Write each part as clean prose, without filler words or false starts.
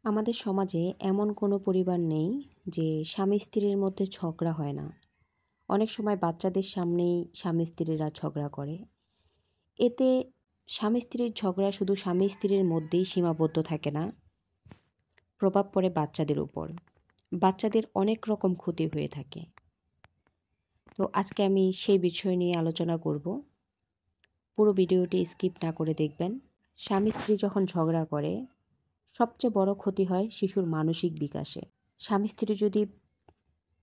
আমাদের সমাজে এমন কোনো পরিবার নেই যে স্বামী স্ত্রীর মধ্যে ঝগড়া হয় না। অনেক সময় বাচ্চাদের সামনেই স্বামী স্ত্রীরা ঝগড়া করে। এতে স্বামী স্ত্রীর ঝগড়া শুধু স্বামী স্ত্রীর মধ্যেই সীমাবদ্ধ থাকে না, প্রভাব পড়ে বাচ্চাদের উপর। বাচ্চাদের অনেক রকম ক্ষতি হয়ে থাকে। তো আজকে আমি সেই বিষয় নিয়ে আলোচনা করব। পুরো ভিডিওটি স্কিপ না করে দেখবেন। স্বামী স্ত্রী যখন ঝগড়া করে, সবচেয়ে বড় ক্ষতি হয় শিশুর মানসিক বিকাশে। স্বামী স্ত্রী যদি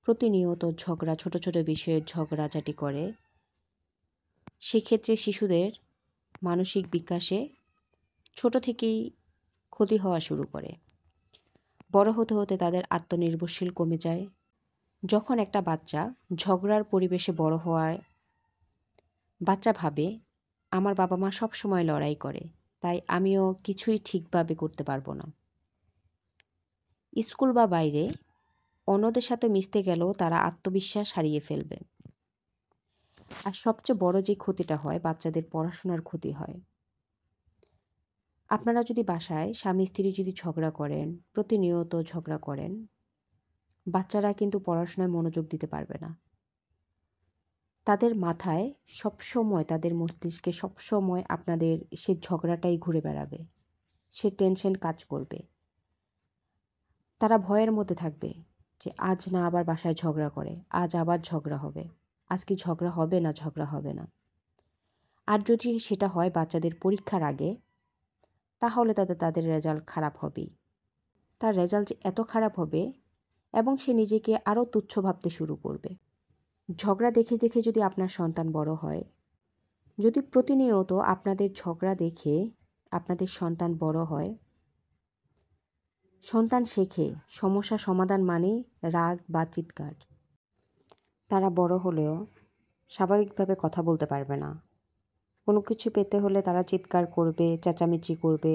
প্রতিনিয়ত ছোট ছোট বিষয়ে ঝগড়াঝাটি করে, সেক্ষেত্রে শিশুদের মানসিক বিকাশে ছোট থেকেই ক্ষতি হওয়া শুরু করে। বড় হতে হতে তাদের আত্মনির্ভরশীল কমে যায়। যখন একটা বাচ্চা ঝগড়ার পরিবেশে বড় হওয়ায় বাচ্চা ভাবে, আমার বাবা মা সব সময় লড়াই করে, তাই আমিও কিছুই ঠিকভাবে করতে পারবো না। স্কুল বা বাইরে অন্যদের সাথে মিশতে গেলেও তারা আত্মবিশ্বাস হারিয়ে ফেলবে। আর সবচেয়ে বড় যে ক্ষতিটা হয়, বাচ্চাদের পড়াশোনার ক্ষতি হয়। আপনারা যদি বাসায় স্বামী স্ত্রী যদি ঝগড়া করেন, প্রতিনিয়ত ঝগড়া করেন, বাচ্চারা কিন্তু পড়াশোনায় মনোযোগ দিতে পারবে না। তাদের মাথায় সবসময়, তাদের মস্তিষ্কে সবসময় আপনাদের সে ঝগড়াটাই ঘুরে বেড়াবে। সে টেনশন কাজ করবে। তারা ভয়ের মধ্যে থাকবে যে আজ না আবার বাসায় ঝগড়া করে, আজ আবার ঝগড়া হবে, আজকে ঝগড়া হবে না, ঝগড়া হবে না। আর যদি সেটা হয় বাচ্চাদের পরীক্ষার আগে, তাহলে তাদের রেজাল্ট খারাপ হবেই। তার রেজাল্ট যে এত খারাপ হবে এবং সে নিজেকে আরও তুচ্ছ ভাবতে শুরু করবে। ঝগড়া দেখে দেখে যদি আপনার সন্তান বড় হয়, যদি প্রতিনিয়ত আপনাদের ঝগড়া দেখে আপনাদের সন্তান বড় হয়, সন্তান শেখে সমস্যা সমাধান মানে রাগ বা চিৎকার। তারা বড় হলেও স্বাভাবিকভাবে কথা বলতে পারবে না। কোনো কিছু পেতে হলে তারা চিৎকার করবে, চেঁচামেচি করবে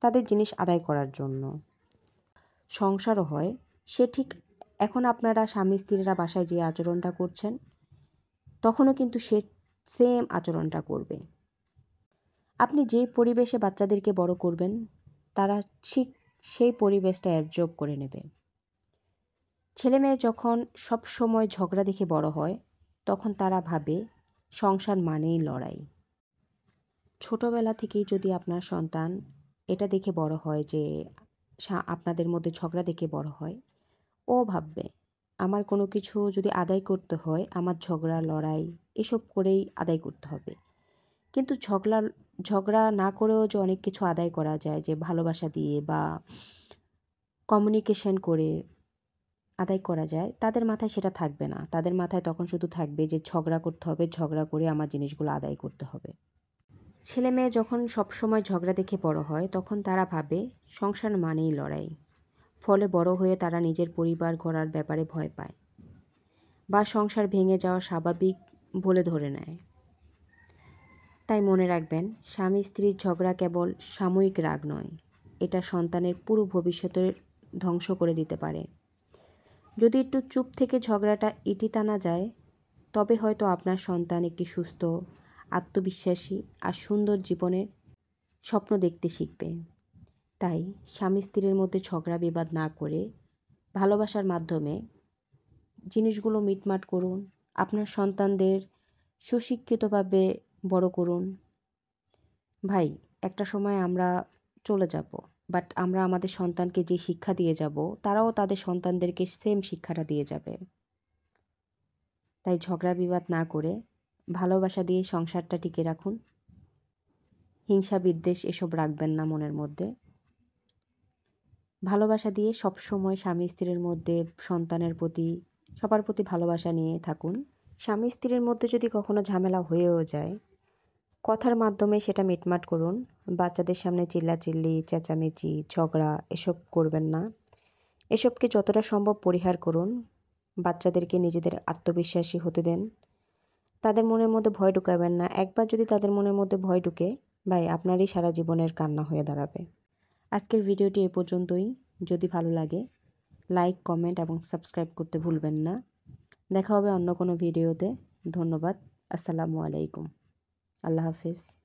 তাদের জিনিস আদায় করার জন্য। সংসারও হয় সে ঠিক এখন আপনারা স্বামী স্ত্রীরা বাসায় যে আচরণটা করছেন, তখনও কিন্তু সে সেম আচরণটা করবে। আপনি যে পরিবেশে বাচ্চাদেরকে বড় করবেন, তারা ঠিক সেই পরিবেশটা অ্যাবজর্ব করে নেবে। ছেলেমেয়ে যখন সব সময় ঝগড়া দেখে বড় হয়, তখন তারা ভাবে সংসার মানেই লড়াই। ছোটবেলা থেকেই যদি আপনার সন্তান এটা দেখে বড় হয় যে আপনাদের মধ্যে ঝগড়া দেখে বড় হয়, ও ভাববে আমার কোনো কিছু যদি আদায় করতে হয়, আমার ঝগড়া লড়াই এসব করেই আদায় করতে হবে। কিন্তু ঝগড়া না করেও যে অনেক কিছু আদায় করা যায়, যে ভালোবাসা দিয়ে বা কমিউনিকেশন করে আদায় করা যায়, তাদের মাথায় সেটা থাকবে না। তাদের মাথায় তখন শুধু থাকবে যে ঝগড়া করতে হবে, ঝগড়া করে আমার জিনিসগুলো আদায় করতে হবে। ছেলে মেয়ে যখন সবসময় ঝগড়া দেখে বড় হয়, তখন তারা ভাবে সংসার মানেই লড়াই। ফলে বড় হয়ে তারা নিজের পরিবার গড়ার ব্যাপারে ভয় পায় বা সংসার ভেঙে যাওয়া স্বাভাবিক বলে ধরে নেয়। তাই মনে রাখবেন, স্বামী স্ত্রীর ঝগড়া কেবল সাময়িক রাগ নয়, এটা সন্তানের পুরো ভবিষ্যতের ধ্বংস করে দিতে পারে। যদি একটু চুপ থেকে ঝগড়াটা ইতি টানা যায়, তবে হয়তো আপনার সন্তান একটি সুস্থ, আত্মবিশ্বাসী আর সুন্দর জীবনের স্বপ্ন দেখতে শিখবে। তাই স্বামী স্ত্রীর মধ্যে ঝগড়া বিবাদ না করে ভালোবাসার মাধ্যমে জিনিসগুলো মিটমাট করুন। আপনার সন্তানদের সুশিক্ষিতভাবে বড় করুন। ভাই, একটা সময় আমরা চলে যাব, বাট আমরা আমাদের সন্তানকে যে শিক্ষা দিয়ে যাব, তারাও তাদের সন্তানদেরকে সেম শিক্ষাটা দিয়ে যাবে। তাই ঝগড়া বিবাদ না করে ভালোবাসা দিয়ে সংসারটা টিকে রাখুন। হিংসা বিদ্বেষ এসব রাখবেন না মনের মধ্যে। ভালোবাসা দিয়ে সবসময় স্বামী স্ত্রীর মধ্যে, সন্তানের প্রতি, সবার প্রতি ভালোবাসা নিয়ে থাকুন। স্বামী স্ত্রীর মধ্যে যদি কখনো ঝামেলা হয়েও যায়, কথার মাধ্যমে সেটা মিটমাট করুন। বাচ্চাদের সামনে চিল্লাচিল্লি, চেঁচামেচি, ঝগড়া এসব করবেন না। এসবকে যতটা সম্ভব পরিহার করুন। বাচ্চাদেরকে নিজেদের আত্মবিশ্বাসী হতে দেন। তাদের মনের মধ্যে ভয় ঢুকাবেন না। একবার যদি তাদের মনের মধ্যে ভয় ঢুকে, ভাই আপনারই সারা জীবনের কান্না হয়ে দাঁড়াবে। আজকের ভিডিওটি এ পর্যন্তই। যদি ভালো লাগে, লাইক, কমেন্ট এবং সাবস্ক্রাইব করতে ভুলবেন না। দেখা হবে অন্য কোনো ভিডিওতে। ধন্যবাদ। আসসালামু আলাইকুম। আল্লাহ হাফেজ।